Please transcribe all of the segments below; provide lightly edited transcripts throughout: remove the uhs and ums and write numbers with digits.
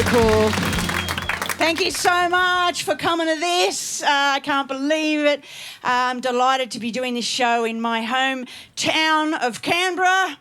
cool. Thank you so much for coming to this. I can't believe it. I'm delighted to be doing this show in my hometown of Canberra.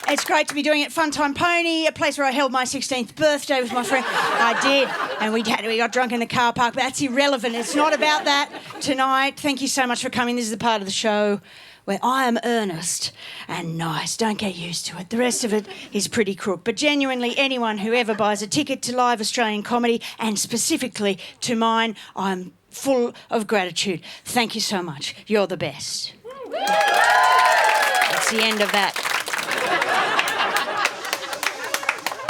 It's great to be doing it at Funtime Pony, a place where I held my 16th birthday with my friend. I did, and we got drunk in the car park, but that's irrelevant. It's not about that tonight. Thank you so much for coming. This is the part of the show where I am earnest and nice. Don't get used to it. The rest of it is pretty crook. But genuinely, anyone who ever buys a ticket to live Australian comedy, and specifically to mine, I'm full of gratitude. Thank you so much. You're the best. That's the end of that.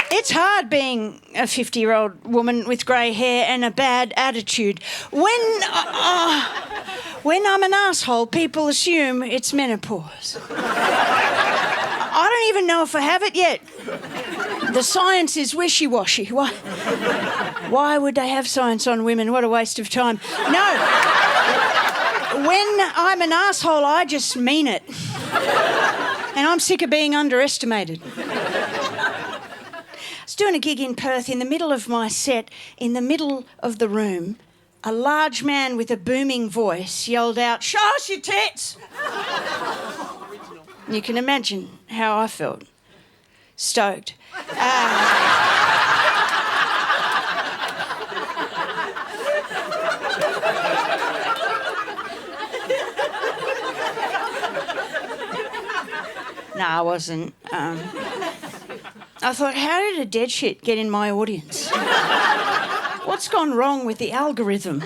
It's hard being a 50-year-old woman with grey hair and a bad attitude. When I'm an asshole, people assume it's menopause. I don't even know if I have it yet. The science is wishy-washy. Why would they have science on women? What a waste of time. No. When I'm an asshole, I just mean it. And I'm sick of being underestimated. I was doing a gig in Perth. In the middle of my set, in the middle of the room, a large man with a booming voice yelled out, "Show us your tits!" You can imagine how I felt. Stoked. No, I wasn't. I thought, how did a dead shit get in my audience? What's gone wrong with the algorithm?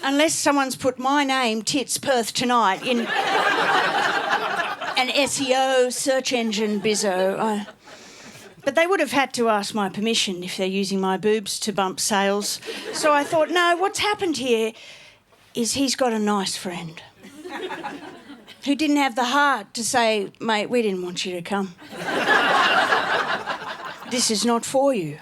Unless someone's put my name, Tits Perth Tonight, in an SEO search engine bizzo. But they would have had to ask my permission if they're using my boobs to bump sales. So I thought, no, what's happened here is he's got a nice friend who didn't have the heart to say, "Mate, we didn't want you to come. This is not for you."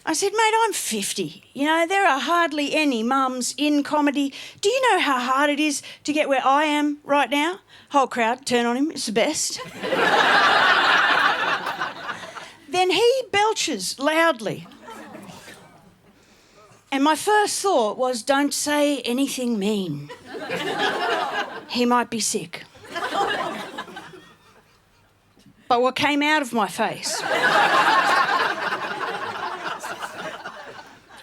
I said, "Mate, I'm 50. You know, there are hardly any mums in comedy. Do you know how hard it is to get where I am right now?" Whole crowd, turn on him, it's the best. Then he belches loudly. And my first thought was, don't say anything mean. He might be sick. But what came out of my face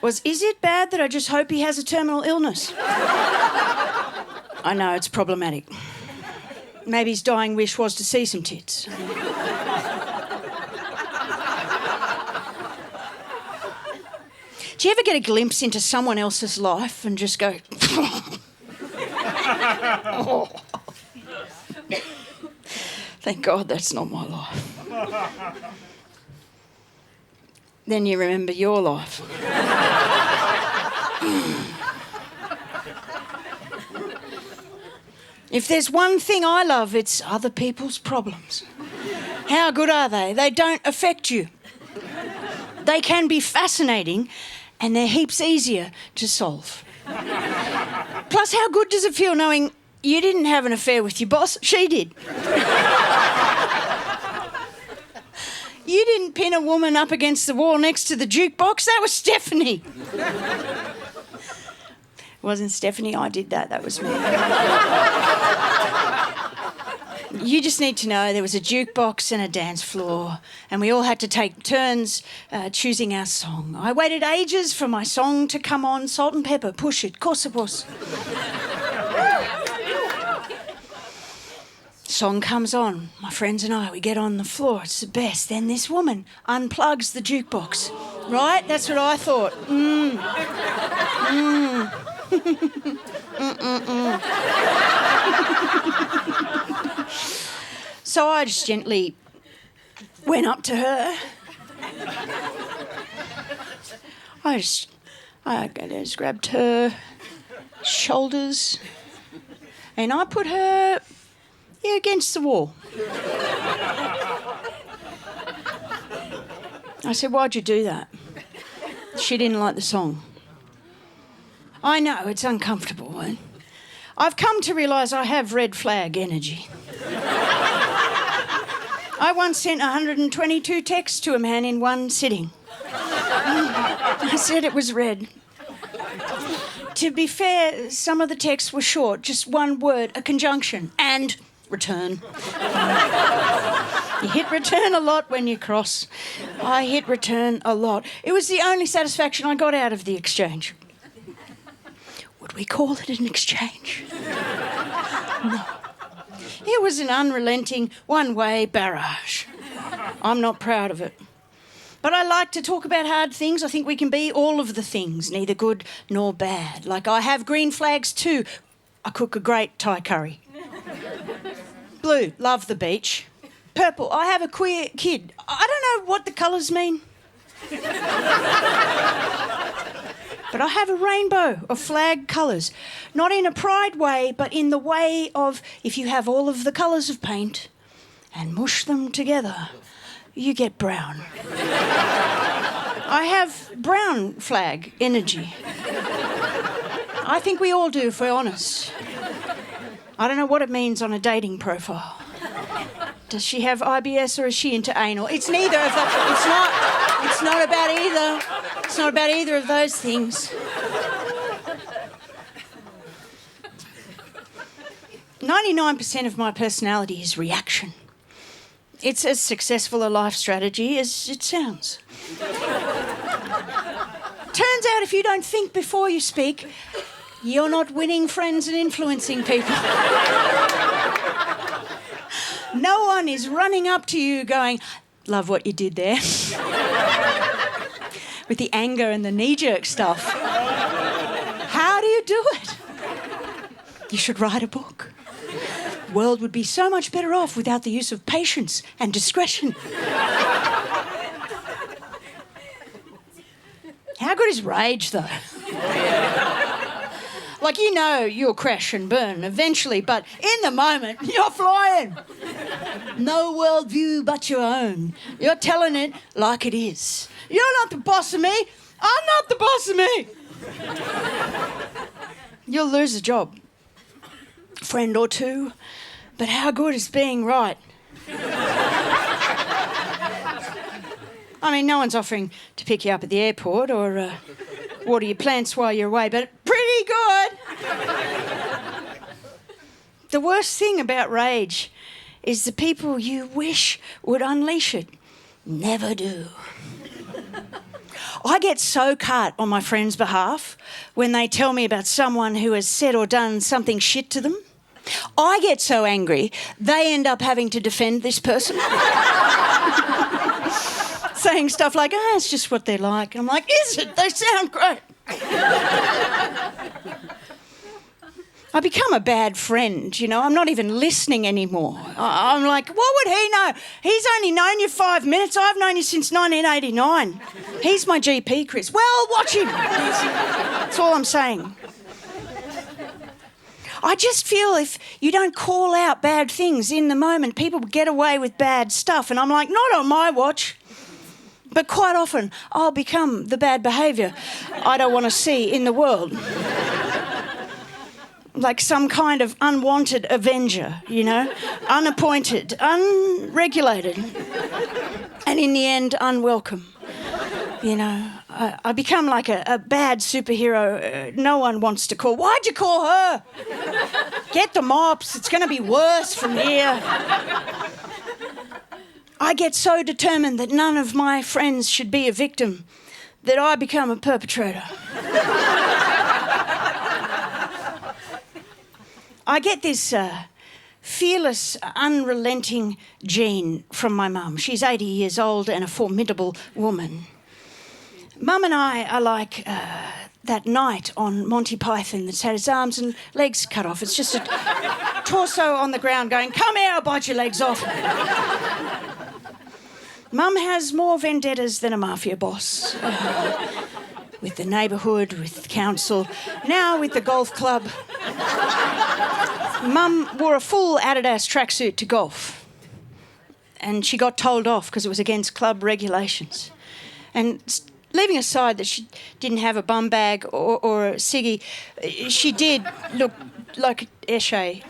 was, is it bad that I just hope he has a terminal illness? I know, it's problematic. Maybe his dying wish was to see some tits. Do you ever get a glimpse into someone else's life and just go... Oh. Thank God that's not my life. Then you remember your life. If there's one thing I love, it's other people's problems. How good are they? They don't affect you. They can be fascinating, and they're heaps easier to solve. Plus, how good does it feel knowing you didn't have an affair with your boss? She did. You didn't pin a woman up against the wall next to the jukebox. That was Stephanie. It wasn't Stephanie, I did that. That was me. You just need to know there was a jukebox and a dance floor, and we all had to take turns choosing our song. I waited ages for my song to come on. Salt and Pepper, Push It, course it was. Song comes on. My friends and I, we get on the floor. It's the best. Then this woman unplugs the jukebox. Right? That's what I thought. So I just gently went up to her. I just grabbed her shoulders and I put her against the wall. I said, "Why'd you do that?" She didn't like the song. I know, it's uncomfortable. I've come to realise I have red flag energy. I once sent 122 texts to a man in one sitting. I said it was red. To be fair, some of the texts were short, just one word, a conjunction, and return. You hit return a lot when you cross. I hit return a lot. It was the only satisfaction I got out of the exchange. Would we call it an exchange? No. It was an unrelenting, one-way barrage. I'm not proud of it. But I like to talk about hard things. I think we can be all of the things, neither good nor bad. Like I have green flags too. I cook a great Thai curry. Blue, love the beach. Purple, I have a queer kid. I don't know what the colours mean. But I have a rainbow of flag colours. Not in a pride way, but in the way of if you have all of the colours of paint and mush them together, you get brown. I have brown flag energy. I think we all do, if we're honest. I don't know what it means on a dating profile. Does she have IBS or is she into anal? It's neither of those. It's not about either. It's not about either of those things. 99% of my personality is reaction. It's as successful a life strategy as it sounds. Turns out if you don't think before you speak, you're not winning friends and influencing people. No one is running up to you going, love what you did there. With the anger and the knee-jerk stuff. How do you do it? You should write a book. The world would be so much better off without the use of patience and discretion. How good is rage, though? Like, you know you'll crash and burn eventually, but in the moment, you're flying. No worldview but your own. You're telling it like it is. You're not the boss of me. I'm not the boss of me. You'll lose a job. Friend or two. But how good is being right? I mean, no one's offering to pick you up at the airport or water your plants while you're away, but pretty good. The worst thing about rage is the people you wish would unleash it never do. I get so cut on my friends' behalf when they tell me about someone who has said or done something shit to them. I get so angry, they end up having to defend this person. Saying stuff like, it's just what they're like. I'm like, is it? They sound great. I become a bad friend, you know. I'm not even listening anymore. I'm like, what would he know? He's only known you 5 minutes. I've known you since 1989. He's my GP, Chris. Well, watch him. That's all I'm saying. I just feel if you don't call out bad things in the moment, people get away with bad stuff. And I'm like, not on my watch. But quite often, I'll become the bad behaviour I don't want to see in the world. Like some kind of unwanted avenger, you know? Unappointed, unregulated, and in the end, unwelcome. You know, I become like a bad superhero no one wants to call. Why'd you call her? Get the mops. It's going to be worse from here. I get so determined that none of my friends should be a victim that I become a perpetrator. I get this fearless, unrelenting gene from my mum. She's 80 years old and a formidable woman. Mum and I are like that knight on Monty Python that's had his arms and legs cut off. It's just a torso on the ground going, come here, I'll bite your legs off. Mum has more vendettas than a mafia boss. With the neighbourhood, with council, now with the golf club. Mum wore a full Adidas tracksuit to golf. And she got told off because it was against club regulations. And leaving aside that she didn't have a bum bag or a ciggy, she did look like Eshe.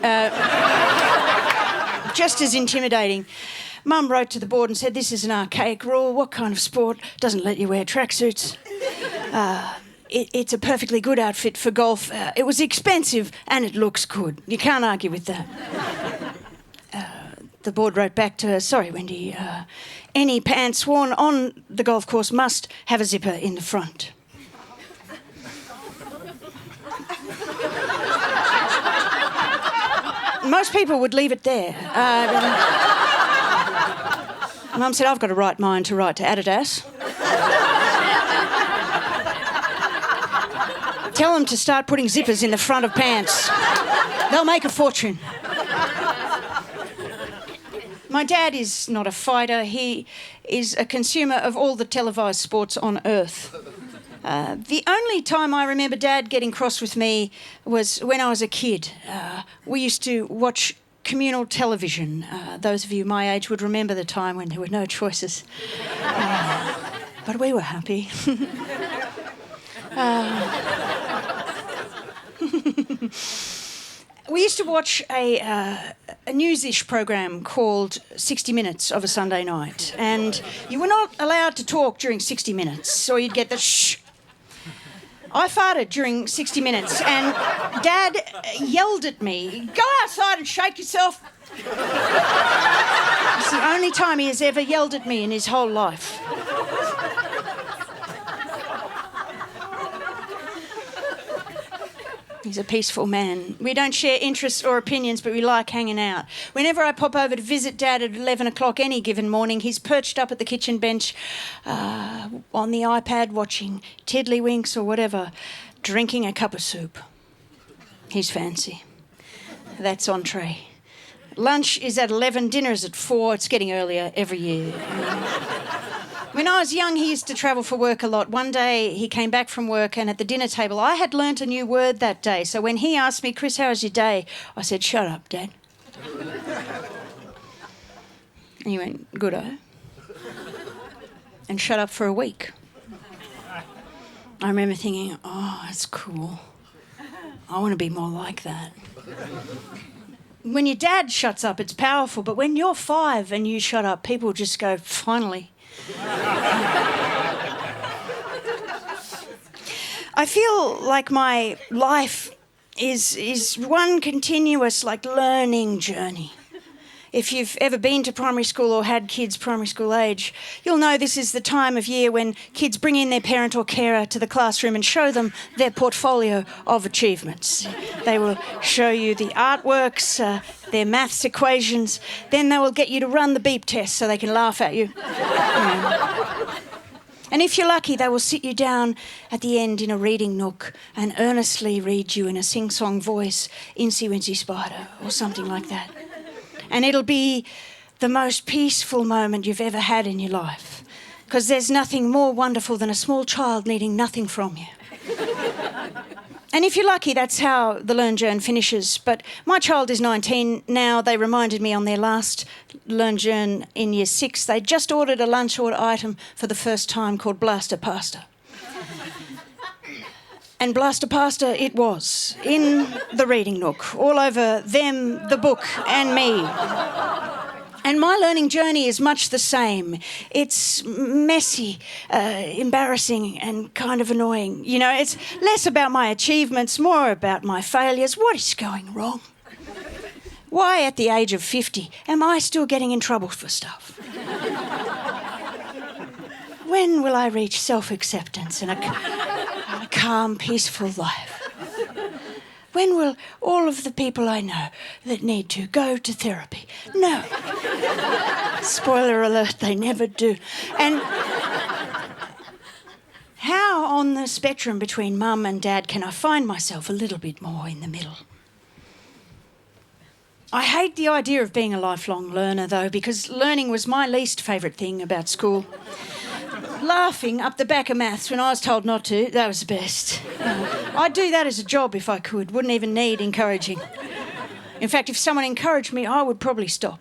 Just as intimidating. Mum wrote to the board and said, this is an archaic rule. What kind of sport doesn't let you wear tracksuits? It's a perfectly good outfit for golf. It was expensive and it looks good. You can't argue with that. The board wrote back to her, sorry, Wendy, any pants worn on the golf course must have a zipper in the front. Most people would leave it there. Mum said, I've got a right mind to write to Adidas. Tell them to start putting zippers in the front of pants. They'll make a fortune. My dad is not a fighter. He is a consumer of all the televised sports on earth. The only time I remember Dad getting cross with me was when I was a kid. We used to watch communal television. Those of you my age would remember the time when there were no choices. But we were happy. We used to watch a news-ish program called 60 Minutes of a Sunday night, and you were not allowed to talk during 60 minutes, or you'd get the shh. I farted during 60 minutes, and Dad yelled at me, go outside and shake yourself. It's the only time he has ever yelled at me in his whole life. He's a peaceful man. We don't share interests or opinions, but we like hanging out. Whenever I pop over to visit Dad at 11 o'clock any given morning, he's perched up at the kitchen bench on the iPad watching Tiddlywinks or whatever, drinking a cup of soup. He's fancy. That's entree. Lunch is at 11, dinner's at 4. It's getting earlier every year. When I was young, he used to travel for work a lot. One day, he came back from work, and at the dinner table, I had learnt a new word that day. So when he asked me, Chris, how was your day? I said, shut up, Dad. And he went, good-o. And shut up for a week. I remember thinking, oh, that's cool. I want to be more like that. When your dad shuts up, it's powerful. But when you're 5 and you shut up, people just go, finally. I feel like my life is one continuous learning journey. If you've ever been to primary school or had kids primary school age, you'll know this is the time of year when kids bring in their parent or carer to the classroom and show them their portfolio of achievements. They will show you the artworks, their maths equations, then they will get you to run the beep test so they can laugh at you. And if you're lucky, they will sit you down at the end in a reading nook and earnestly read you in a sing-song voice, Incy Wincy Spider, or something like that. And it'll be the most peaceful moment you've ever had in your life, because there's nothing more wonderful than a small child needing nothing from you. And if you're lucky, that's how the Learn Journ finishes. But my child is 19 now. They reminded me on their last Learn Journ in Year 6, they just ordered a lunch order item for the first time called Blaster Pasta. And Blaster Pasta it was, in the reading nook, all over them, the book, and me. And my learning journey is much the same. It's messy, embarrassing, and kind of annoying. You know, it's less about my achievements, more about my failures. What is going wrong? Why, at the age of 50, am I still getting in trouble for stuff? When will I reach self-acceptance and a calm, peaceful life? When will all of the people I know that need to go to therapy? No. Spoiler alert, they never do. And how on the spectrum between Mum and Dad can I find myself a little bit more in the middle? I hate the idea of being a lifelong learner, though, because learning was my least favourite thing about school. Laughing up the back of maths when I was told not to, that was the best. I'd do that as a job if I could, wouldn't even need encouraging. In fact, if someone encouraged me, I would probably stop.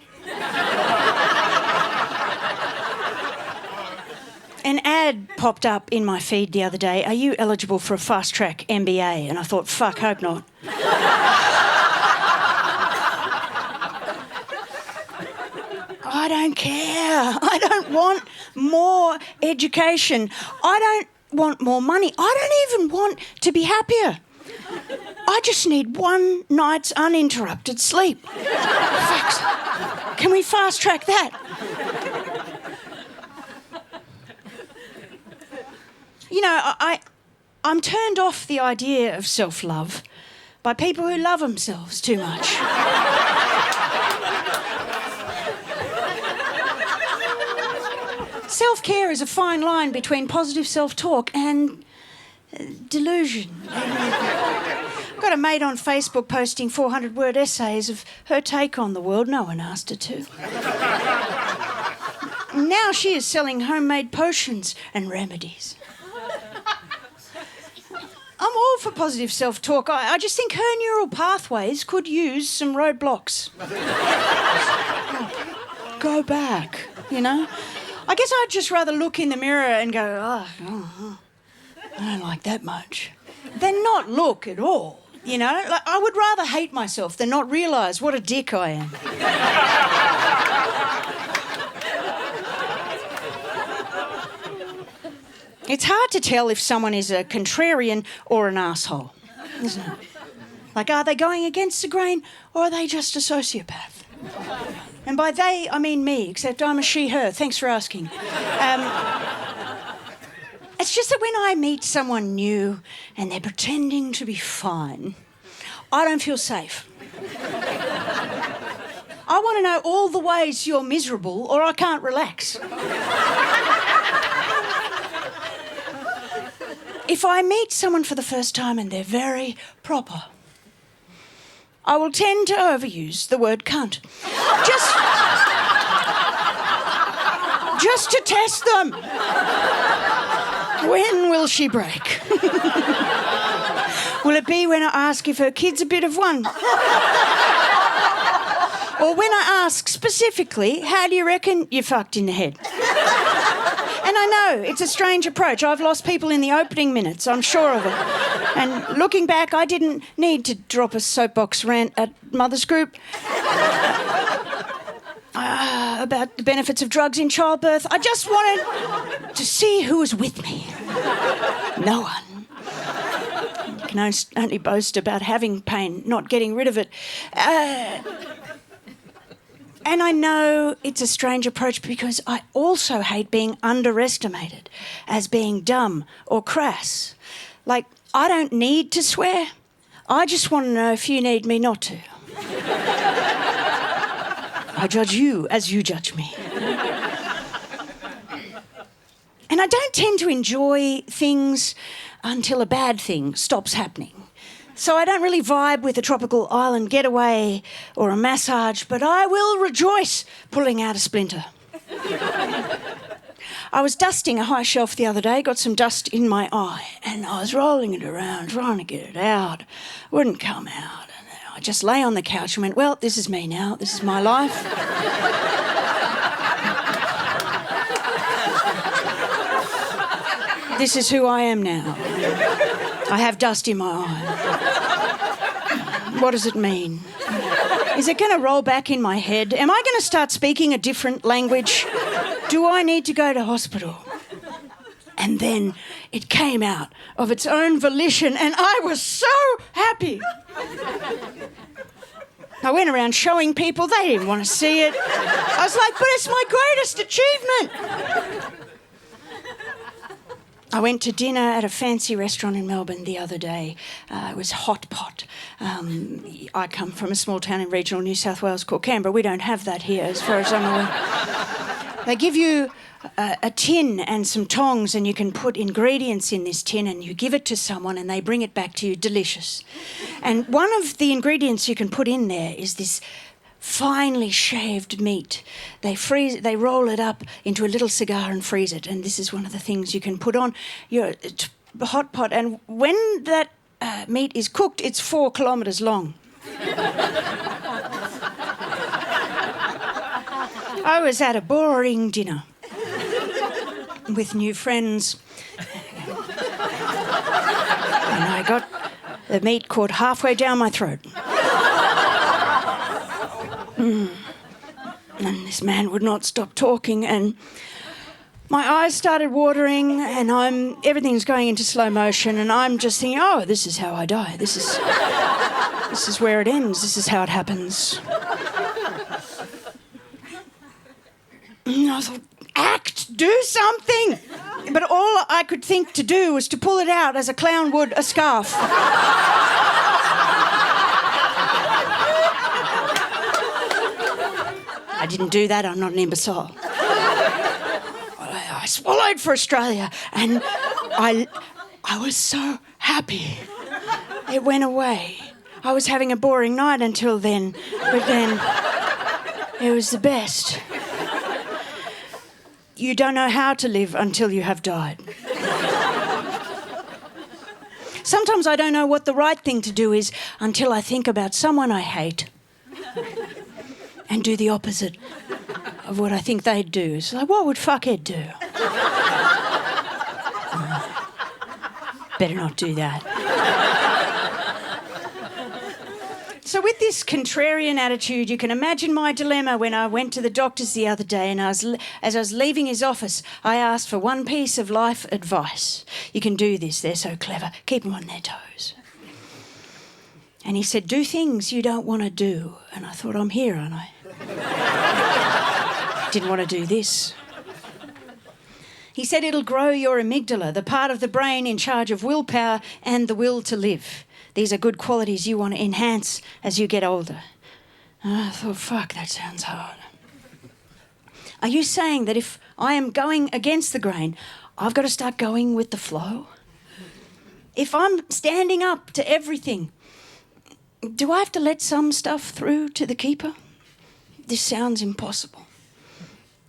An ad popped up in my feed the other day, are you eligible for a fast-track MBA? And I thought, fuck, hope not. I don't care. I don't want more education. I don't want more money. I don't even want to be happier. I just need one night's uninterrupted sleep. Facts. Can we fast track that? You know, I'm turned off the idea of self-love by people who love themselves too much. Self-care is a fine line between positive self-talk and delusion. I've got a mate on Facebook posting 400-word essays of her take on the world. No one asked her to. Now she is selling homemade potions and remedies. I'm all for positive self-talk. I just think her neural pathways could use some roadblocks. Go back, you know? I guess I'd just rather look in the mirror and go, I don't like that much, than not look at all, you know? Like, I would rather hate myself than not realise what a dick I am. It's hard to tell if someone is a contrarian or an asshole, isn't it? Like, are they going against the grain or are they just a sociopath? And by they, I mean me, except I'm a she, her. Thanks for asking. It's just that when I meet someone new and they're pretending to be fine, I don't feel safe. I want to know all the ways you're miserable or I can't relax. If I meet someone for the first time and they're very proper, I will tend to overuse the word cunt. Just to test them. When will she break? Will it be when I ask if her kid's a bit of one? Or when I ask specifically, how do you reckon you fucked in the head? And I know, it's a strange approach. I've lost people in the opening minutes, I'm sure of it. And looking back, I didn't need to drop a soapbox rant at Mother's Group about the benefits of drugs in childbirth. I just wanted to see who was with me. No one. You can only boast about having pain, not getting rid of it. And I know it's a strange approach because I also hate being underestimated as being dumb or crass. Like, I don't need to swear. I just want to know if you need me not to. I judge you as you judge me. And I don't tend to enjoy things until a bad thing stops happening. So I don't really vibe with a tropical island getaway or a massage, but I will rejoice pulling out a splinter. I was dusting a high shelf the other day, got some dust in my eye, and I was rolling it around, trying to get it out. It wouldn't come out. And I just lay on the couch and went, well, this is me now. This is my life. This is who I am now. I have dust in my eye. What does it mean? Is it going to roll back in my head? Am I going to start speaking a different language? Do I need to go to hospital? And then it came out of its own volition and I was so happy. I went around showing people, they didn't want to see it. I was like, but it's my greatest achievement. I went to dinner at a fancy restaurant in Melbourne the other day. It was hot pot. I come from a small town in regional New South Wales called Canberra. We don't have that here, as far as I'm aware. They give you a tin and some tongs and you can put ingredients in this tin and you give it to someone and they bring it back to you delicious. And one of the ingredients you can put in there is this finely shaved meat. They roll it up into a little cigar and freeze it, and this is one of the things you can put on your hot pot. And when that meat is cooked, it's 4 kilometres long. I was at a boring dinner with new friends, and I got the meat caught halfway down my throat. And this man would not stop talking, and my eyes started watering, and everything's going into slow motion, and I'm just thinking, oh, this is how I die. This is where it ends. This is how it happens. And I thought, act, do something. But all I could think to do was to pull it out as a clown would a scarf. I didn't do that. I'm not an imbecile. I swallowed for Australia, and I was so happy. It went away. I was having a boring night until then, but then it was the best. You don't know how to live until you have died. Sometimes I don't know what the right thing to do is until I think about someone I hate and do the opposite of what I think they'd do. It's like, what would fuckhead do? Better not do that. So with this contrarian attitude, you can imagine my dilemma when I went to the doctor's the other day, and as I was leaving his office, I asked for one piece of life advice. You can do this, they're so clever. Keep them on their toes. And he said, do things you don't want to do. And I thought, I'm here, aren't I? Didn't want to do this. He said it'll grow your amygdala, the part of the brain in charge of willpower and the will to live. These are good qualities you want to enhance as you get older. And I thought, fuck, that sounds hard. Are you saying that if I am going against the grain, I've got to start going with the flow? If I'm standing up to everything, do I have to let some stuff through to the keeper? This sounds impossible.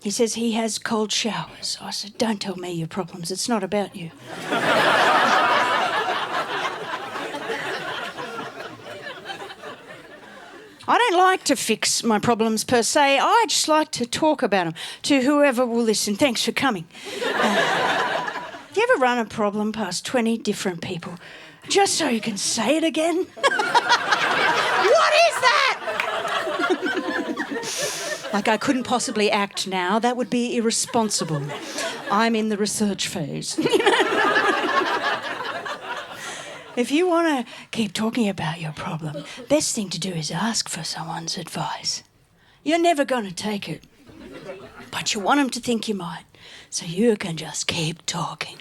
He says he has cold showers. I said, don't tell me your problems. It's not about you. I don't like to fix my problems per se. I just like to talk about them to whoever will listen. Thanks for coming. Do you ever run a problem past 20 different people just so you can say it again? What is that? Like, I couldn't possibly act now. That would be irresponsible. I'm in the research phase. If you want to keep talking about your problem, best thing to do is ask for someone's advice. You're never going to take it, but you want them to think you might, so you can just keep talking.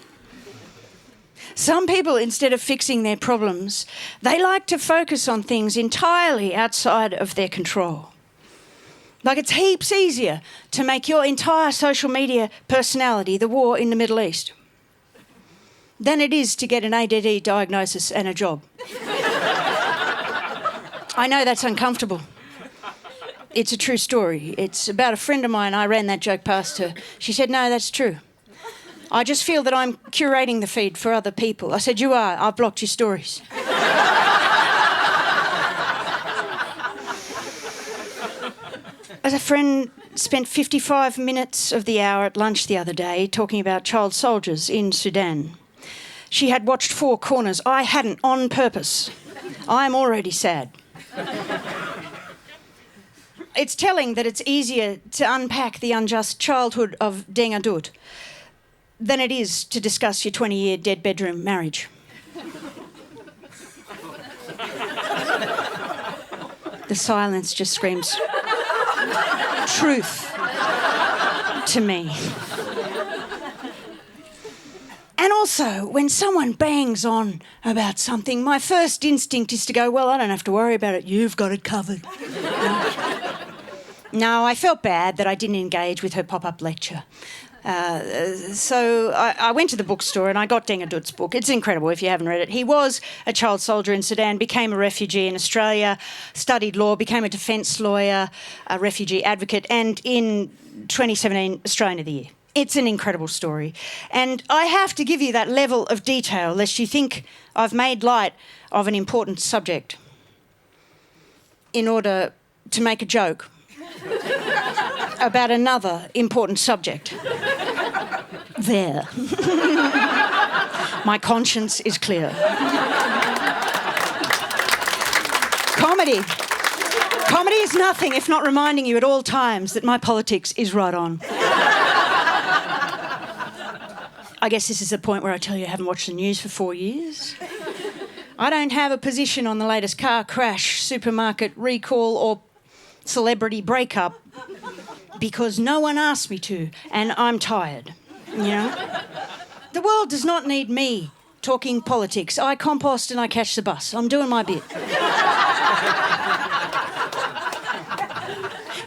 Some people, instead of fixing their problems, they like to focus on things entirely outside of their control. Like, it's heaps easier to make your entire social media personality the war in the Middle East than it is to get an ADD diagnosis and a job. I know that's uncomfortable. It's a true story. It's about a friend of mine. I ran that joke past her. She said, no, that's true. I just feel that I'm curating the feed for other people. I said, you are. I've blocked your stories. As a friend spent 55 minutes of the hour at lunch the other day talking about child soldiers in Sudan. She had watched Four Corners. I hadn't, on purpose. I'm already sad. It's telling that it's easier to unpack the unjust childhood of Deng Adut than it is to discuss your 20-year dead bedroom marriage. The silence just screams truth to me. And also, when someone bangs on about something, my first instinct is to go, well, I don't have to worry about it. You've got it covered. No, I felt bad that I didn't engage with her pop-up lecture. So I went to the bookstore and I got Deng Adut's book. It's incredible if you haven't read it. He was a child soldier in Sudan, became a refugee in Australia, studied law, became a defence lawyer, a refugee advocate, and in 2017, Australian of the Year. It's an incredible story. And I have to give you that level of detail lest you think I've made light of an important subject in order to make a joke about another important subject. There. My conscience is clear. Comedy. Comedy is nothing if not reminding you at all times that my politics is right on. I guess this is the point where I tell you I haven't watched the news for 4 years. I don't have a position on the latest car crash, supermarket recall or celebrity breakup because no one asked me to, and I'm tired, you know? The world does not need me talking politics. I compost and I catch the bus. I'm doing my bit.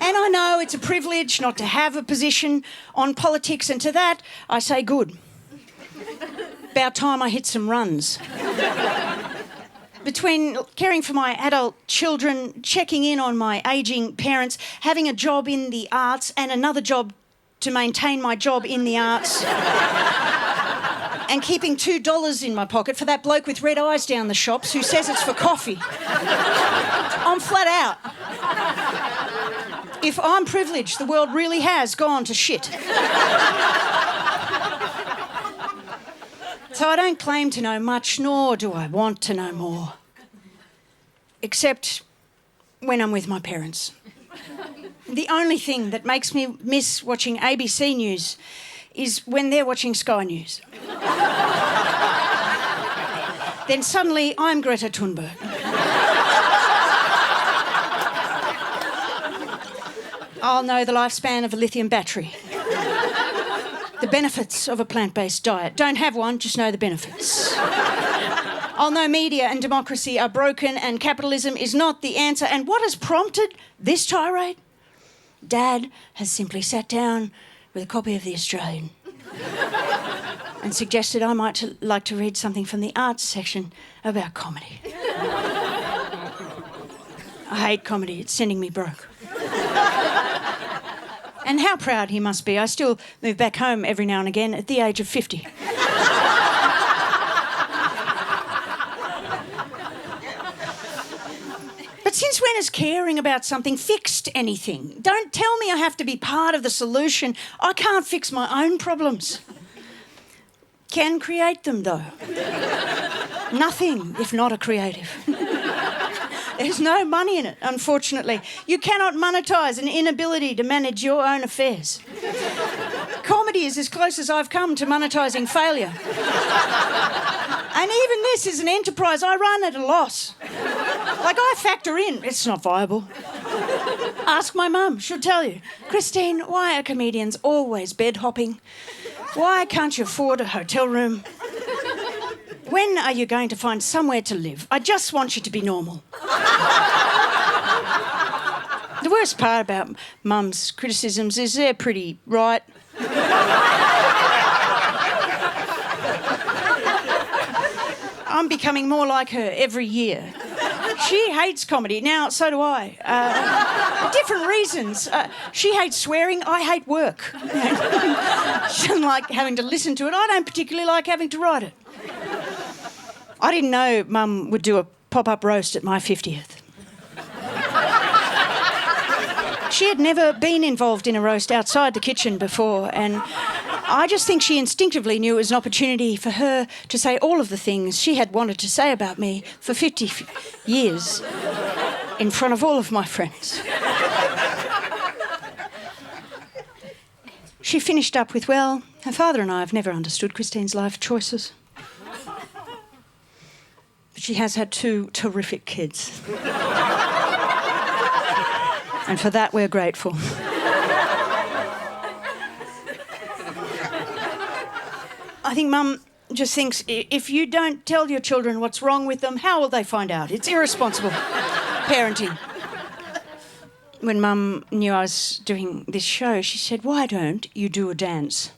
And I know it's a privilege not to have a position on politics, and to that I say good. About time I hit some runs. Between caring for my adult children, checking in on my ageing parents, having a job in the arts and another job to maintain my job in the arts, and keeping $2 in my pocket for that bloke with red eyes down the shops who says it's for coffee, I'm flat out. If I'm privileged, the world really has gone to shit. So I don't claim to know much, nor do I want to know more. Except when I'm with my parents. The only thing that makes me miss watching ABC News is when they're watching Sky News. Then suddenly I'm Greta Thunberg. I'll know the lifespan of a lithium battery. The benefits of a plant-based diet. Don't have one, just know the benefits. I'll know media and democracy are broken and capitalism is not the answer. And what has prompted this tirade? Dad has simply sat down with a copy of The Australian and suggested I might like to read something from the arts section about comedy. I hate comedy, it's sending me broke. And how proud he must be. I still move back home every now and again at the age of 50. But since when has caring about something fixed anything? Don't tell me I have to be part of the solution. I can't fix my own problems. Can create them, though. Nothing if not a creative. There's no money in it, unfortunately. You cannot monetise an inability to manage your own affairs. Comedy is as close as I've come to monetising failure. And even this is an enterprise I run at a loss. Like, I factor in, it's not viable. Ask my mum, she'll tell you. Christine, why are comedians always bed hopping? Why can't you afford a hotel room? When are you going to find somewhere to live? I just want you to be normal. The worst part about Mum's criticisms is they're pretty right. I'm becoming more like her every year. She hates comedy. Now, so do I. Different reasons. She hates swearing. I hate work. She doesn't like having to listen to it. I don't particularly like having to write it. I didn't know Mum would do a pop-up roast at my 50th. She had never been involved in a roast outside the kitchen before, and I just think she instinctively knew it was an opportunity for her to say all of the things she had wanted to say about me for 50 years in front of all of my friends. She finished up with, well, her father and I have never understood Christine's life choices. But she has had 2 terrific kids. And for that, we're grateful. I think Mum just thinks if you don't tell your children what's wrong with them, how will they find out? It's irresponsible parenting. When Mum knew I was doing this show, she said, why don't you do a dance?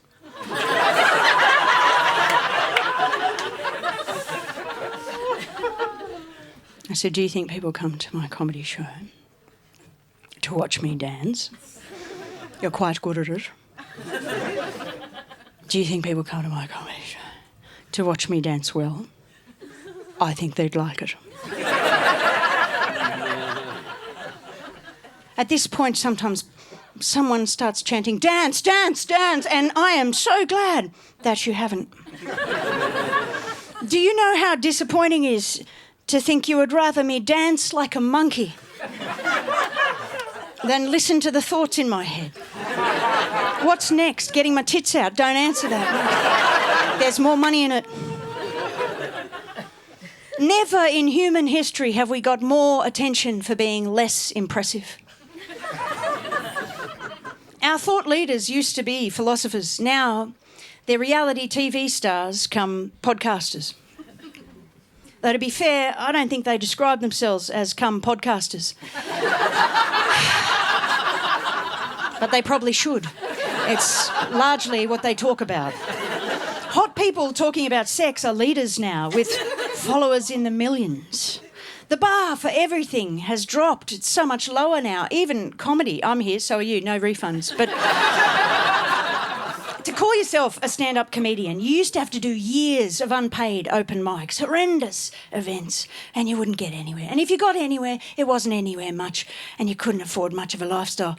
I said, do you think people come to my comedy show to watch me dance? You're quite good at it. Do you think people come to my comedy show to watch me dance well? I think they'd like it. At this point, sometimes someone starts chanting, dance, dance, dance, and I am so glad that you haven't. Do you know how disappointing it is to think you would rather me dance like a monkey Then listen to the thoughts in my head. What's next? Getting my tits out? Don't answer that. There's more money in it. Never in human history have we got more attention for being less impressive. Our thought leaders used to be philosophers. Now they're reality TV stars come podcasters. Though to be fair, I don't think they describe themselves as come podcasters. But they probably should. It's largely what they talk about. Hot people talking about sex are leaders now, with followers in the millions. The bar for everything has dropped. It's so much lower now. Even comedy. I'm here, so are you. No refunds. But to call yourself a stand-up comedian, you used to have to do years of unpaid open mics, horrendous events, and you wouldn't get anywhere. And if you got anywhere, it wasn't anywhere much, and you couldn't afford much of a lifestyle.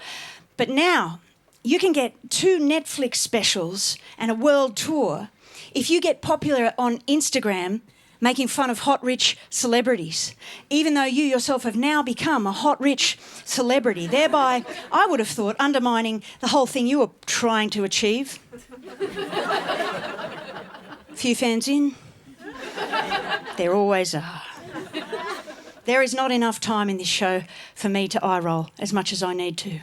But now, you can get 2 Netflix specials and a world tour if you get popular on Instagram making fun of hot, rich celebrities, even though you yourself have now become a hot, rich celebrity, thereby, I would have thought, undermining the whole thing you were trying to achieve. Few fans in. There always are. There is not enough time in this show for me to eye roll as much as I need to.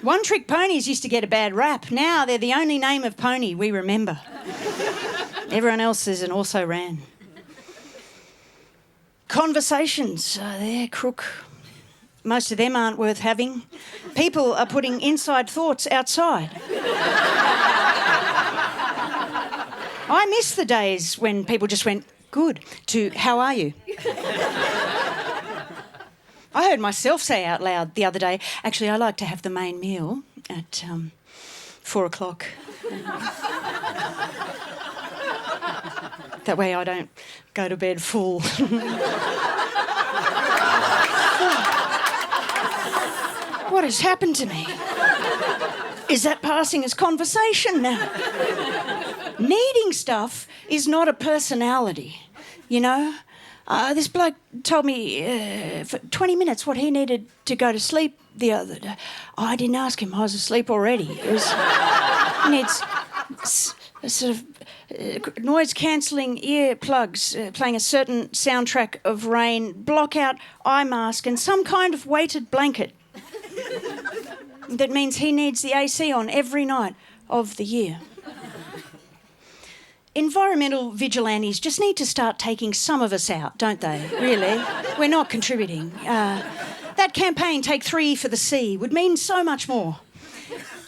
One-trick ponies used to get a bad rap. Now they're the only name of pony we remember. Everyone else is an also-ran. Conversations, they're crook. Most of them aren't worth having. People are putting inside thoughts outside. I miss the days when people just went, good, to how are you? I heard myself say out loud the other day, actually, I like to have the main meal at 4 o'clock. That way I don't go to bed full. What has happened to me? Is that passing as conversation now? Needing stuff is not a personality, you know? This bloke told me for 20 minutes what he needed to go to sleep the other day. I didn't ask him. I was asleep already. He needs a sort of noise-cancelling earplugs, playing a certain soundtrack of rain, block-out eye mask and some kind of weighted blanket. That means he needs the AC on every night of the year. Environmental vigilantes just need to start taking some of us out, don't they? Really? We're not contributing. That campaign, Take 3 for the Sea, would mean so much more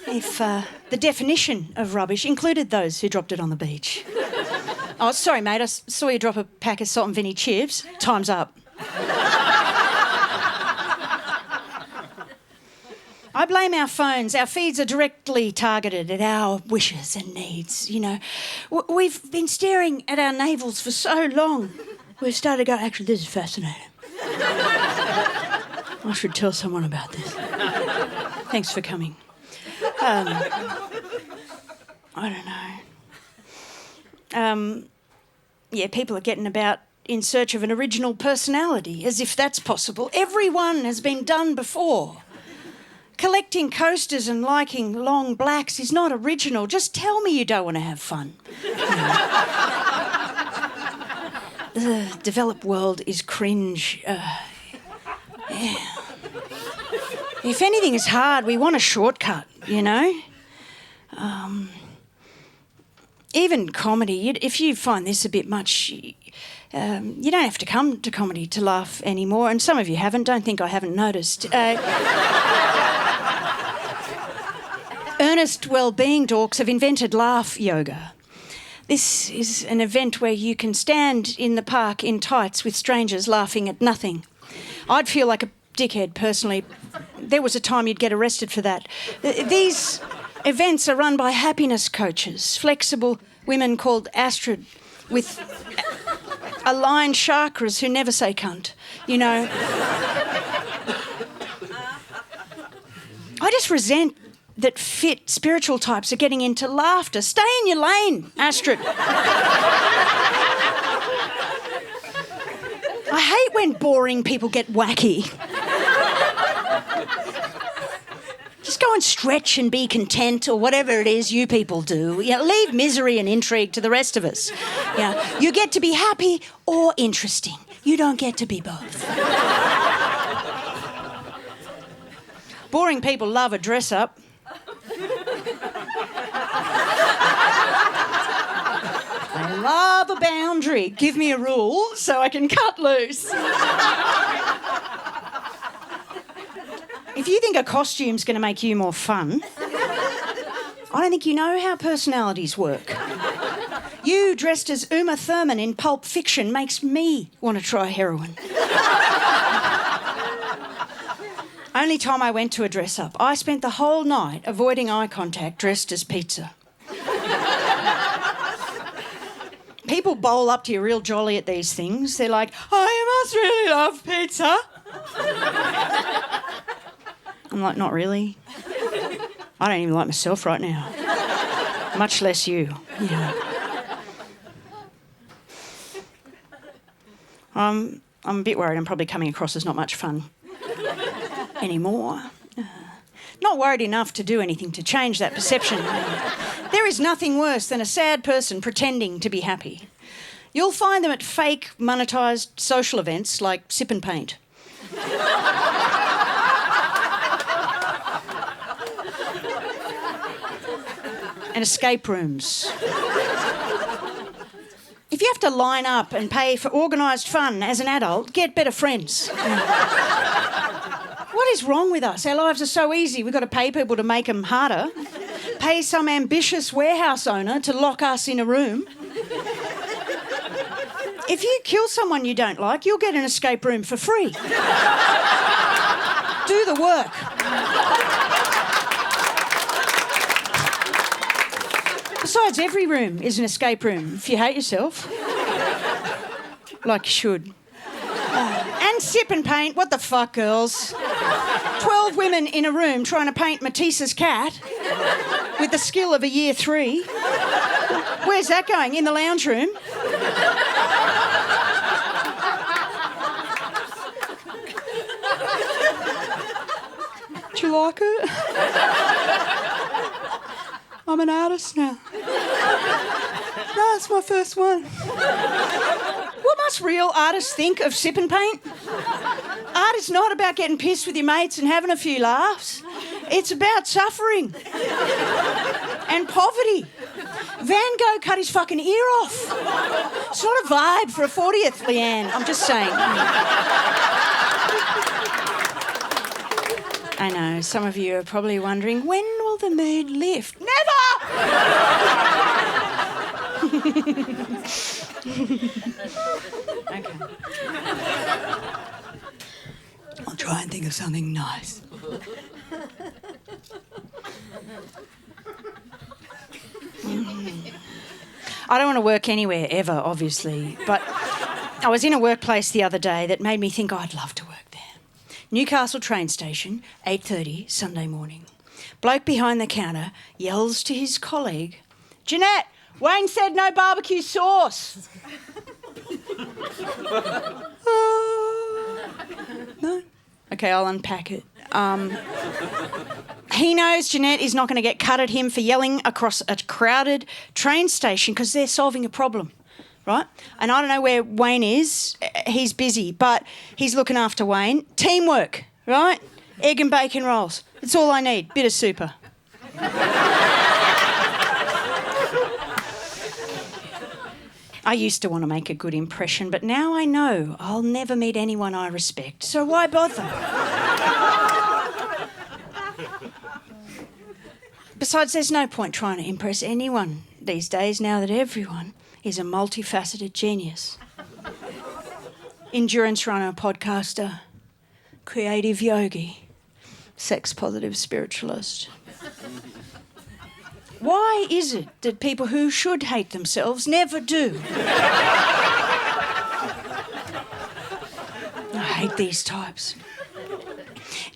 if the definition of rubbish included those who dropped it on the beach. Oh, sorry, mate, I saw you drop a pack of salt and vinny chips. Time's up. I blame our phones. Our feeds are directly targeted at our wishes and needs, you know. We've been staring at our navels for so long. We've started to go, actually, this is fascinating. I should tell someone about this. Thanks for coming. I don't know. Yeah, people are getting about in search of an original personality, as if that's possible. Everyone has been done before. Collecting coasters and liking long blacks is not original. Just tell me you don't want to have fun. The developed world is cringe. Yeah. If anything is hard, we want a shortcut, you know? Even comedy, if you find this a bit much, you don't have to come to comedy to laugh anymore, and some of you haven't. Don't think I haven't noticed. Earnest well-being dorks have invented laugh yoga. This is an event where you can stand in the park in tights with strangers laughing at nothing. I'd feel like a dickhead personally. There was a time you'd get arrested for that. These events are run by happiness coaches, flexible women called Astrid, with aligned chakras who never say cunt, you know. I just resent that fit spiritual types are getting into laughter. Stay in your lane, Astrid. I hate when boring people get wacky. Just go and stretch and be content, or whatever it is you people do. Leave misery and intrigue to the rest of us. You get to be happy or interesting. You don't get to be both. Boring people love a dress-up. I love a boundary. Give me a rule so I can cut loose. If you think a costume's going to make you more fun, I don't think you know how personalities work. You dressed as Uma Thurman in Pulp Fiction makes me want to try heroin. Only time I went to a dress-up, I spent the whole night avoiding eye contact dressed as pizza. People bowl up to you real jolly at these things. They're like, oh, you must really love pizza. I'm like, not really. I don't even like myself right now. Much less you. I'm a bit worried I'm probably coming across as not much fun anymore. Not worried enough to do anything to change that perception. There is nothing worse than a sad person pretending to be happy. You'll find them at fake, monetised social events like Sip and Paint. And escape rooms. If you have to line up and pay for organised fun as an adult, get better friends. What is wrong with us? Our lives are so easy. We've got to pay people to make them harder. Pay some ambitious warehouse owner to lock us in a room. If you kill someone you don't like, you'll get an escape room for free. Do the work. Besides, every room is an escape room if you hate yourself. Like you should. And Sip and Paint, what the fuck, girls? 12 women in a room trying to paint Matisse's cat with the skill of a year 3. Where's that going? In the lounge room? Do you like it? I'm an artist now. No, it's my first one. What must real artists think of Sip and Paint? Art is not about getting pissed with your mates and having a few laughs. It's about suffering and poverty. Van Gogh cut his fucking ear off. It's not a vibe for a 40th, Leanne. I'm just saying. I know, some of you are probably wondering, when will the mood lift? Never! Okay. I'll try and think of something nice. I don't want to work anywhere ever, obviously, but I was in a workplace the other day that made me think I'd love to work there. Newcastle train station, 8:30 Sunday morning. Bloke behind the counter yells to his colleague, Jeanette, Wayne said no barbecue sauce. No? Okay, I'll unpack it. He knows Jeanette is not going to get cut at him for yelling across a crowded train station because they're solving a problem, right? And I don't know where Wayne is. He's busy, but he's looking after Wayne. Teamwork, right? Egg and bacon rolls. That's all I need. Bit of super. I used to want to make a good impression, but now I know I'll never meet anyone I respect, so why bother? Besides, there's no point trying to impress anyone these days now that everyone is a multifaceted genius. Endurance runner, podcaster, creative yogi, sex-positive spiritualist. Why is it that people who should hate themselves never do? I hate these types.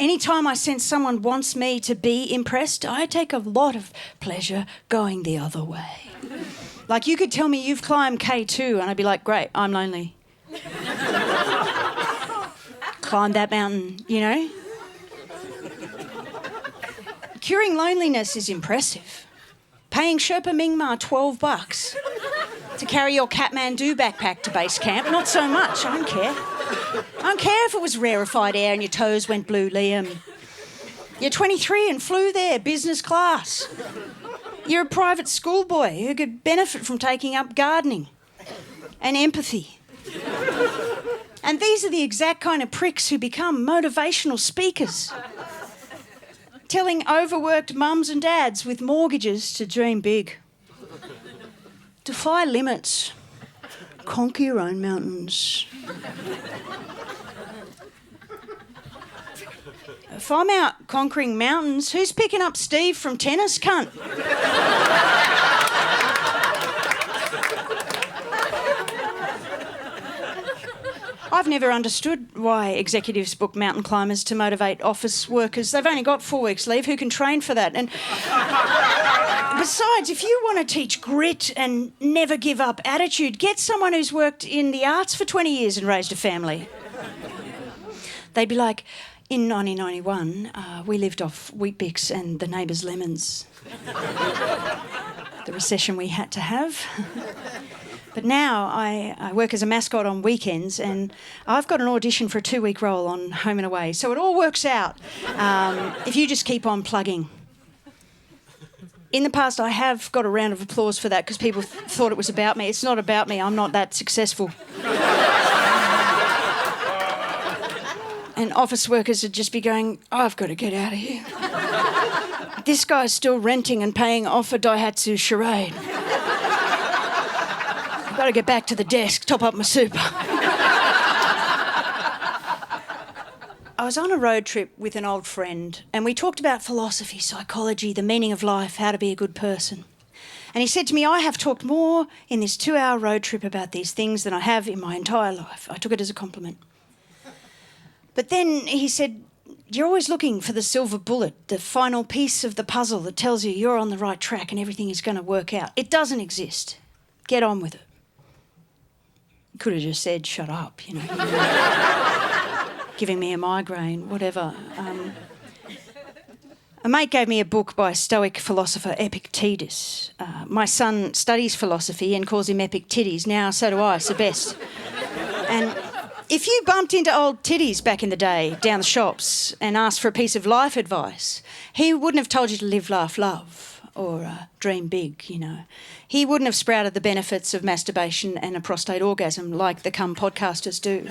Anytime I sense someone wants me to be impressed, I take a lot of pleasure going the other way. Like, you could tell me you've climbed K2 and I'd be like, great, I'm lonely. climbed that mountain, you know. Curing loneliness is impressive. Paying Sherpa Mingma $12 to carry your Kathmandu backpack to base camp, not so much, I don't care. I don't care if it was rarefied air and your toes went blue, Liam. You're 23 and flew there, business class. You're a private schoolboy who could benefit from taking up gardening and empathy. And these are the exact kind of pricks who become motivational speakers, telling overworked mums and dads with mortgages to dream big. Defy limits. Conquer your own mountains. If I'm out conquering mountains, who's picking up Steve from tennis, cunt? I've never understood why executives book mountain climbers to motivate office workers. They've only got 4 weeks leave. Who can train for that? And besides, if you want to teach grit and never give up attitude, get someone who's worked in the arts for 20 years and raised a family. They'd be like, in 1991, we lived off Weet-Bix and the neighbours' lemons. The recession we had to have. But now I work as a mascot on weekends and I've got an audition for a 2-week role on Home and Away. So it all works out if you just keep on plugging. In the past, I have got a round of applause for that because people thought it was about me. It's not about me. I'm not that successful. And office workers would just be going, I've got to get out of here. This guy's still renting and paying off a Daihatsu Charade. I've got to get back to the desk, top up my super. I was on a road trip with an old friend and we talked about philosophy, psychology, the meaning of life, how to be a good person. And he said to me, I have talked more in this 2-hour road trip about these things than I have in my entire life. I took it as a compliment. But then he said, you're always looking for the silver bullet, the final piece of the puzzle that tells you you're on the right track and everything is going to work out. It doesn't exist. Get on with it. Could have just said, shut up, you know. Giving me a migraine, whatever. A mate gave me a book by Stoic philosopher Epictetus. My son studies philosophy and calls him Epic Titties. Now, so do I, it's the best. And if you bumped into old Titties back in the day down the shops and asked for a piece of life advice, he wouldn't have told you to live, laugh, love or dream big, you know. He wouldn't have sprouted the benefits of masturbation and a prostate orgasm like the cum podcasters do.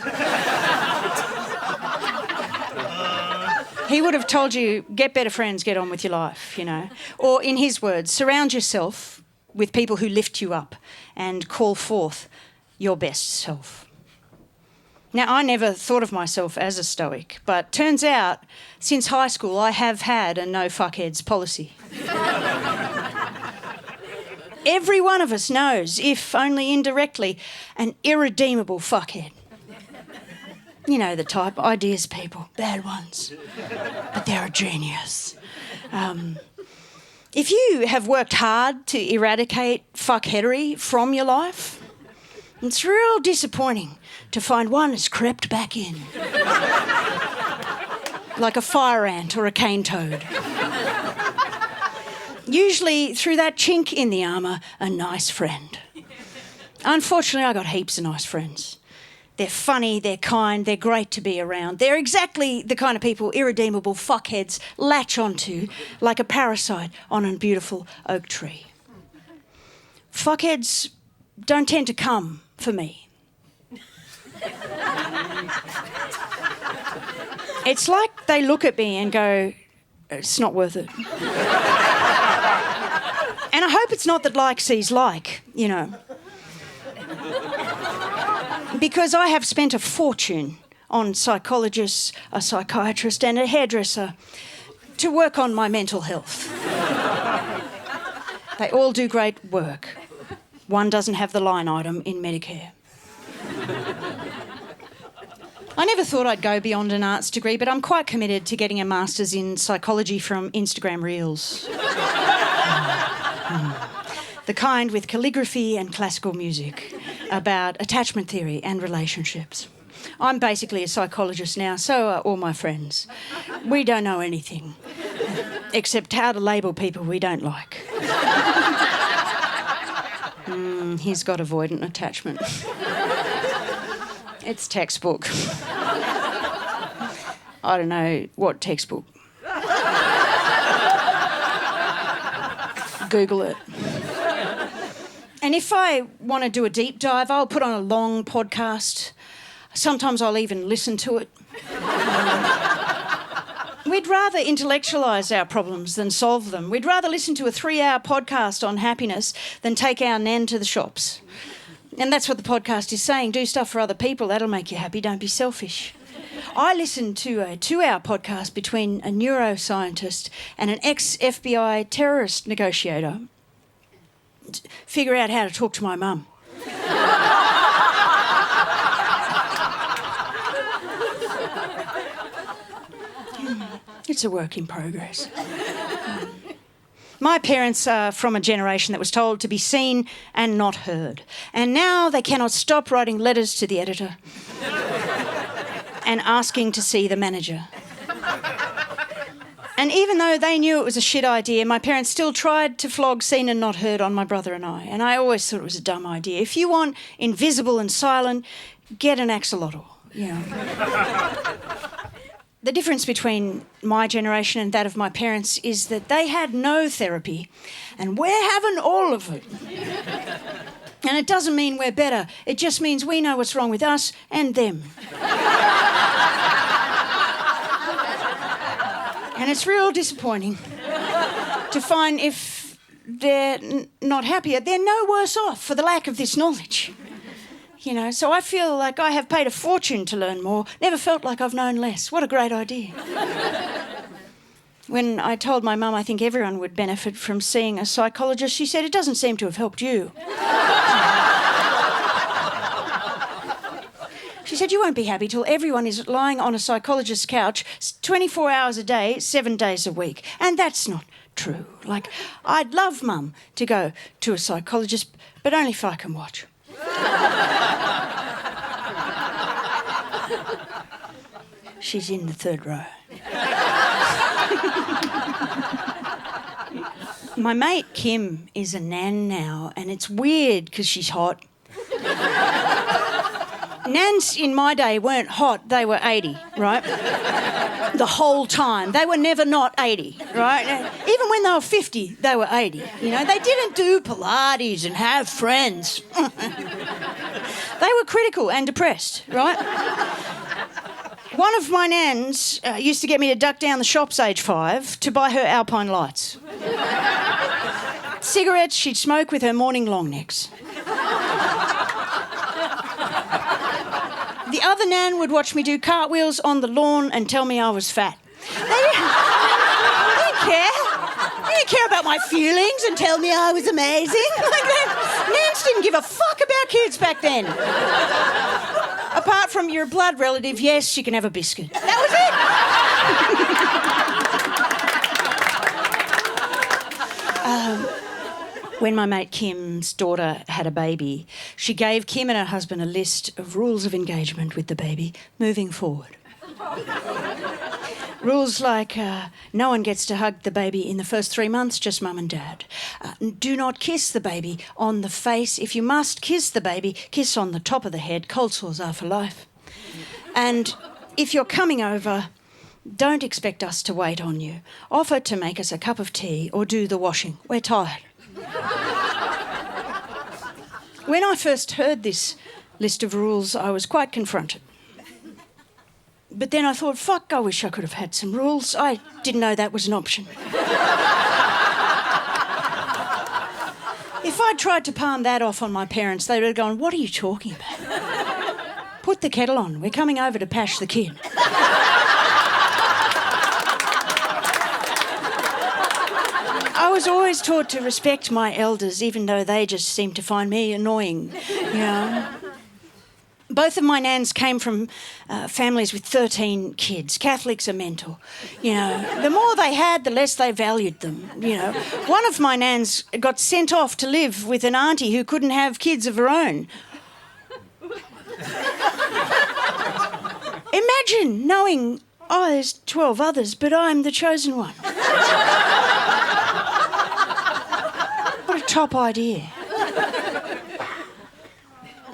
He would have told you, get better friends, get on with your life, you know. Or in his words, surround yourself with people who lift you up and call forth your best self. Now, I never thought of myself as a stoic, but turns out since high school I have had a no fuckheads policy. Every one of us knows, if only indirectly, an irredeemable fuckhead. You know the type, ideas people, bad ones, but they're a genius. If you have worked hard to eradicate fuckheadery from your life, it's real disappointing to find one has crept back in. Like a fire ant or a cane toad. Usually through that chink in the armour, a nice friend. Unfortunately, I got heaps of nice friends. They're funny, they're kind, they're great to be around. They're exactly the kind of people irredeemable fuckheads latch onto like a parasite on a beautiful oak tree. Fuckheads don't tend to come for me. It's like they look at me and go, it's not worth it. And I hope it's not that like sees like, you know. Because I have spent a fortune on psychologists, a psychiatrist and a hairdresser to work on my mental health. They all do great work. One doesn't have the line item in Medicare. I never thought I'd go beyond an arts degree, but I'm quite committed to getting a master's in psychology from Instagram Reels. The kind with calligraphy and classical music about attachment theory and relationships. I'm basically a psychologist now, so are all my friends. We don't know anything, except how to label people we don't like. He's got avoidant attachment. It's textbook. I don't know what textbook. Google it. And if I want to do a deep dive, I'll put on a long podcast. Sometimes I'll even listen to it. We'd rather intellectualise our problems than solve them. We'd rather listen to a 3-hour podcast on happiness than take our nan to the shops. And that's what the podcast is saying. Do stuff for other people. That'll make you happy. Don't be selfish. I listened to a 2-hour podcast between a neuroscientist and an ex-FBI terrorist negotiator to figure out how to talk to my mum. It's a work in progress. My parents are from a generation that was told to be seen and not heard. And now they cannot stop writing letters to the editor and asking to see the manager. And even though they knew it was a shit idea, my parents still tried to flog seen and not heard on my brother and I. And I always thought it was a dumb idea. If you want invisible and silent, get an axolotl. The difference between my generation and that of my parents is that they had no therapy and we're having all of it. And it doesn't mean we're better. It just means we know what's wrong with us and them. And it's real disappointing to find if they're not happier, they're no worse off for the lack of this knowledge. So I feel like I have paid a fortune to learn more. Never felt like I've known less. What a great idea. When I told my mum I think everyone would benefit from seeing a psychologist, she said, it doesn't seem to have helped you. She said, you won't be happy till everyone is lying on a psychologist's couch 24 hours a day, 7 days a week. And that's not true. I'd love Mum to go to a psychologist, but only if I can watch. She's in the 3rd row. My mate Kim is a nan now, and it's weird because she's hot. Nans in my day weren't hot, they were 80, right? The whole time. They were never not 80, right? Even when they were 50, they were 80. They didn't do Pilates and have friends. They were critical and depressed, right? One of my nans used to get me to duck down the shops age 5 to buy her Alpine lights. Cigarettes she'd smoke with her morning long necks. The other nan would watch me do cartwheels on the lawn and tell me I was fat. They didn't care. They didn't care about my feelings and tell me I was amazing. Nans didn't give a fuck about kids back then. Apart from your blood relative, yes, she can have a biscuit. That was it. When my mate Kim's daughter had a baby, she gave Kim and her husband a list of rules of engagement with the baby moving forward. Rules like no one gets to hug the baby in the first 3 months, just mum and dad. Do not kiss the baby on the face. If you must kiss the baby, kiss on the top of the head. Cold sores are for life. And if you're coming over, don't expect us to wait on you. Offer to make us a cup of tea or do the washing. We're tired. When I first heard this list of rules, I was quite confronted. But then I thought, fuck, I wish I could have had some rules. I didn't know that was an option. If I'd tried to palm that off on my parents, they would have gone, what are you talking about? Put the kettle on. We're coming over to pash the kid. I was always taught to respect my elders, even though they just seemed to find me annoying, Both of my nans came from families with 13 kids. Catholics are mental. The more they had, the less they valued them. One of my nans got sent off to live with an auntie who couldn't have kids of her own. Imagine knowing, oh, there's 12 others, but I'm the chosen one. What a top idea.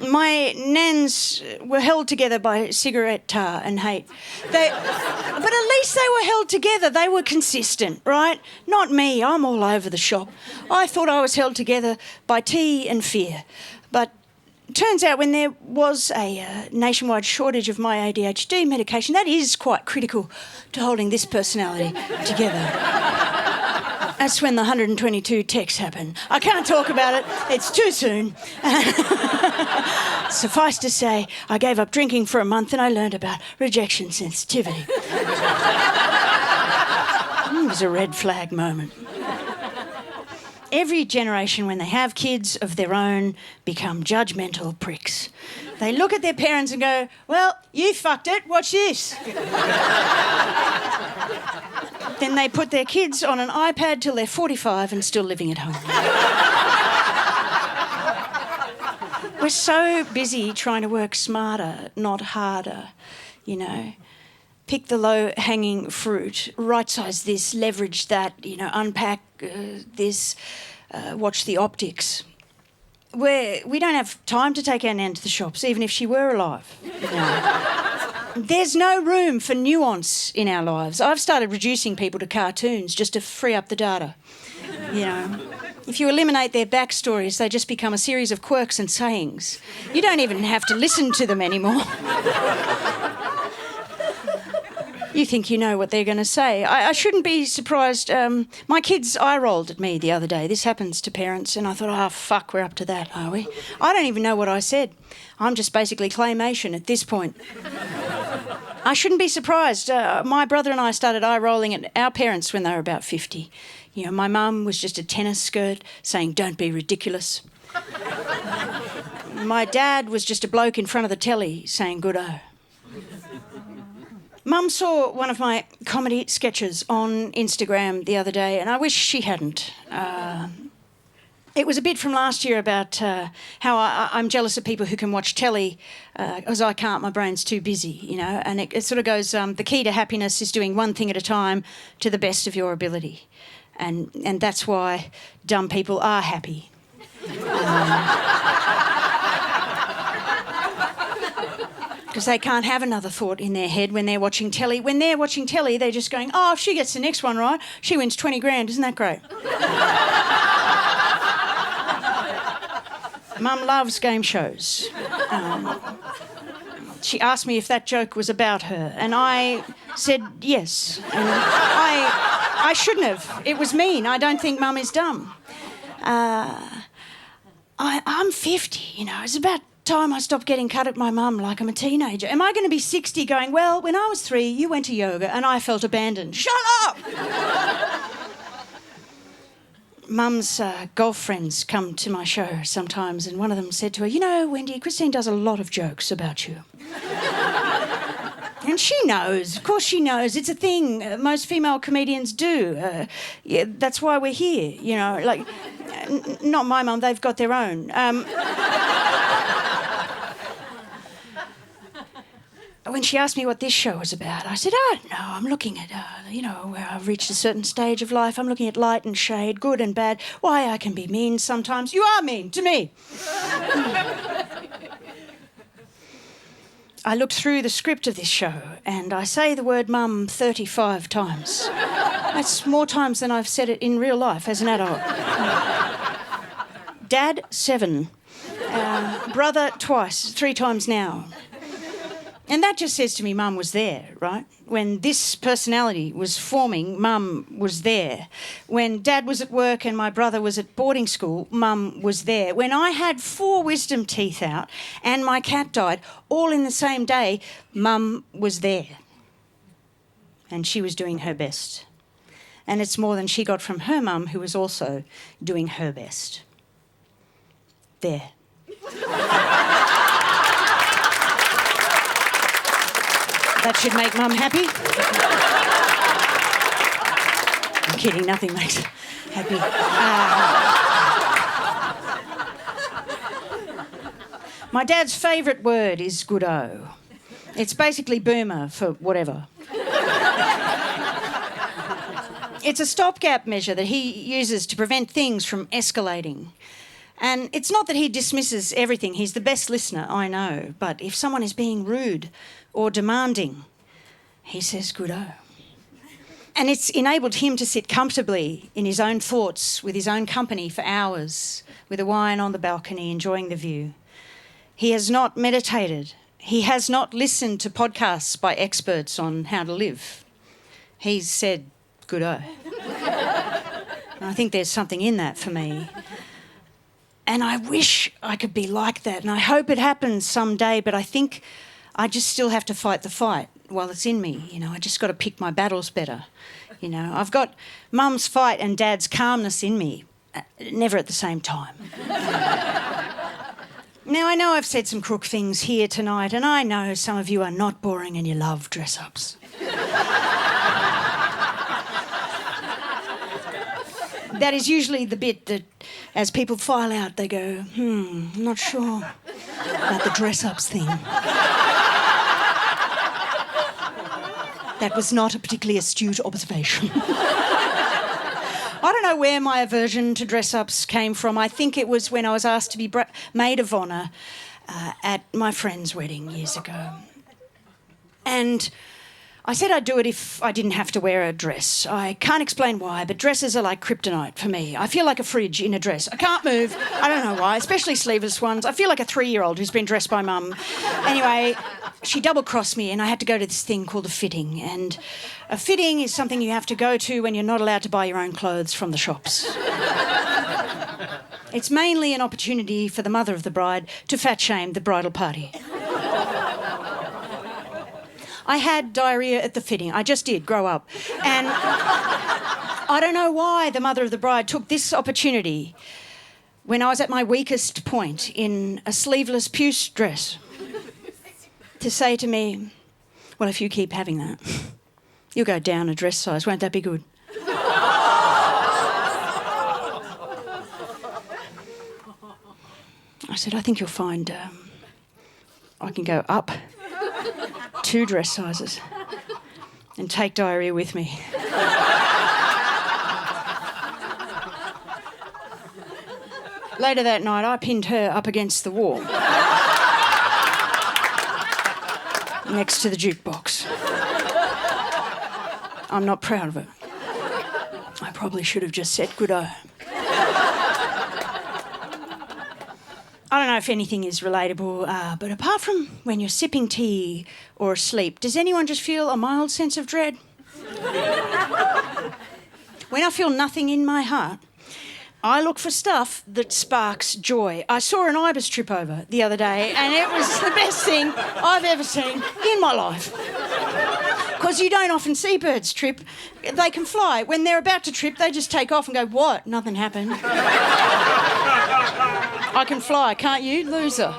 My nans were held together by cigarette tar and hate. But at least they were held together. They were consistent, right? Not me. I'm all over the shop. I thought I was held together by tea and fear. But turns out when there was a nationwide shortage of my ADHD medication, that is quite critical to holding this personality together. That's when the 122 texts happen. I can't talk about it. It's too soon. Suffice to say, I gave up drinking for a month and I learned about rejection sensitivity. It was a red flag moment. Every generation, when they have kids of their own, become judgmental pricks. They look at their parents and go, well, you fucked it, watch this. Then they put their kids on an iPad till they're 45 and still living at home. We're so busy trying to work smarter, not harder, you know. Pick the low-hanging fruit, right-size this, leverage that, you know, unpack this, watch the optics. We don't have time to take our nan to the shops, even if she were alive. You know. There's no room for nuance in our lives. I've started reducing people to cartoons just to free up the data. You know, if you eliminate their backstories, they just become a series of quirks and sayings. You don't even have to listen to them anymore. You think you know what they're going to say. I shouldn't be surprised. My kids eye-rolled at me the other day. This happens to parents, and I thought, oh, fuck, we're up to that, are we? I don't even know what I said. I'm just basically claymation at this point. I shouldn't be surprised. My brother and I started eye-rolling at our parents when they were about 50. You know, my mum was just a tennis skirt saying, don't be ridiculous. My dad was just a bloke in front of the telly saying, good-o. Mum saw one of my comedy sketches on Instagram the other day, and I wish she hadn't. It was a bit from last year about how I'm jealous of people who can watch telly, because I can't, my brain's too busy, you know, and it sort of goes, the key to happiness is doing one thing at a time to the best of your ability. And that's why dumb people are happy. Because they can't have another thought in their head when they're watching telly. When they're watching telly, they're just going, oh, if she gets the next one right, she wins 20 grand. Isn't that great? Mum loves game shows. She asked me if that joke was about her, and I said yes. And I shouldn't have. It was mean. I don't think Mum is dumb. I'm 50, you know. It's about time I stopped getting cut at my mum like I'm a teenager. Am I going to be 60 going, well, when I was 3, you went to yoga and I felt abandoned. Shut up! Mum's golf friends come to my show sometimes, and one of them said to her, you know, Wendy, Christine does a lot of jokes about you. And she knows, of course she knows. It's a thing most female comedians do. Yeah, that's why we're here, you know. Like, not my mum, they've got their own. When she asked me what this show was about, I said, I don't know, I'm looking at, you know, where I've reached a certain stage of life. I'm looking at light and shade, good and bad, why I can be mean sometimes. You are mean to me. I looked through the script of this show and I say the word mum 35 times. That's more times than I've said it in real life as an adult. Dad, 7. Brother, twice, 3 times now. And that just says to me, Mum was there, right? When this personality was forming, Mum was there. When Dad was at work and my brother was at boarding school, Mum was there. When I had 4 wisdom teeth out and my cat died, all in the same day, Mum was there. And she was doing her best. And it's more than she got from her mum, who was also doing her best. There. That should make Mum happy. I'm kidding, nothing makes her happy. My dad's favourite word is good-o. It's basically boomer for whatever. It's a stopgap measure that he uses to prevent things from escalating. And it's not that he dismisses everything. He's the best listener, I know. But if someone is being rude or demanding, he says good-o. And it's enabled him to sit comfortably in his own thoughts with his own company for hours, with a wine on the balcony, enjoying the view. He has not meditated. He has not listened to podcasts by experts on how to live. He's said good-o. And I think there's something in that for me. And I wish I could be like that, and I hope it happens someday, but I think I just still have to fight the fight while it's in me. You know, I just got to pick my battles better. You know, I've got mum's fight and dad's calmness in me, never at the same time. Now, I know I've said some crook things here tonight, and I know some of you are not boring and you love dress-ups. That is usually the bit that, as people file out, they go, I'm not sure about the dress-ups thing. That was not a particularly astute observation. I don't know where my aversion to dress-ups came from. I think it was when I was asked to be maid of honour at my friend's wedding years ago. And I said I'd do it if I didn't have to wear a dress. I can't explain why, but dresses are like kryptonite for me. I feel like a fridge in a dress. I can't move. I don't know why, especially sleeveless ones. I feel like a 3-year-old who's been dressed by mum. Anyway, she double-crossed me and I had to go to this thing called a fitting. And a fitting is something you have to go to when you're not allowed to buy your own clothes from the shops. It's mainly an opportunity for the mother of the bride to fat-shame the bridal party. I had diarrhoea at the fitting. I just did, grow up. And I don't know why the mother of the bride took this opportunity when I was at my weakest point in a sleeveless puce dress to say to me, well, if you keep having that, you'll go down a dress size. Won't that be good? I said, I think you'll find I can go up 2 dress sizes and take diarrhoea with me. Later that night, I pinned her up against the wall next to the jukebox. I'm not proud of it. I probably should have just said good-o. I don't know if anything is relatable, but apart from when you're sipping tea or asleep, does anyone just feel a mild sense of dread? When I feel nothing in my heart, I look for stuff that sparks joy. I saw an ibis trip over the other day, and it was the best thing I've ever seen in my life. Because you don't often see birds trip. They can fly. When they're about to trip, they just take off and go, what? Nothing happened. I can fly, can't you? Loser.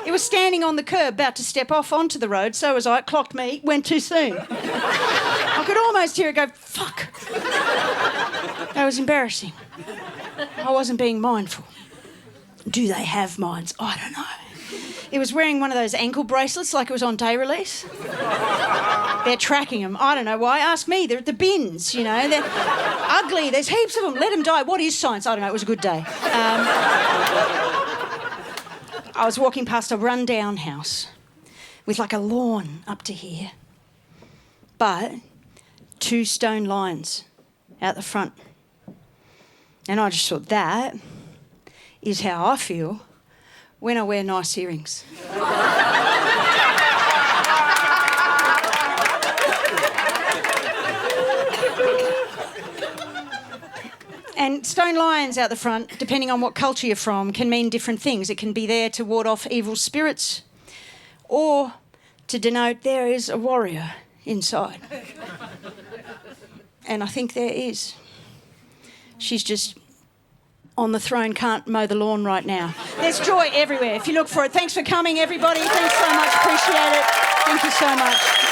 It was standing on the curb, about to step off onto the road, so was I. It clocked me, went too soon. I could almost hear it go, fuck. That was embarrassing. I wasn't being mindful. Do they have minds? I don't know. It was wearing one of those ankle bracelets like it was on day release. They're tracking them. I don't know why. Ask me. They're at the bins, you know. They're ugly. There's heaps of them. Let them die. What is science? I don't know. It was a good day. I was walking past a run-down house with like a lawn up to here, but 2 stone lions out the front. And I just thought, that is how I feel when I wear nice earrings. And stone lions out the front, depending on what culture you're from, can mean different things. It can be there to ward off evil spirits or to denote there is a warrior inside. And I think there is. She's just on the throne, can't mow the lawn right now. There's joy everywhere if you look for it. Thanks for coming, everybody. Thanks so much. Appreciate it. Thank you so much.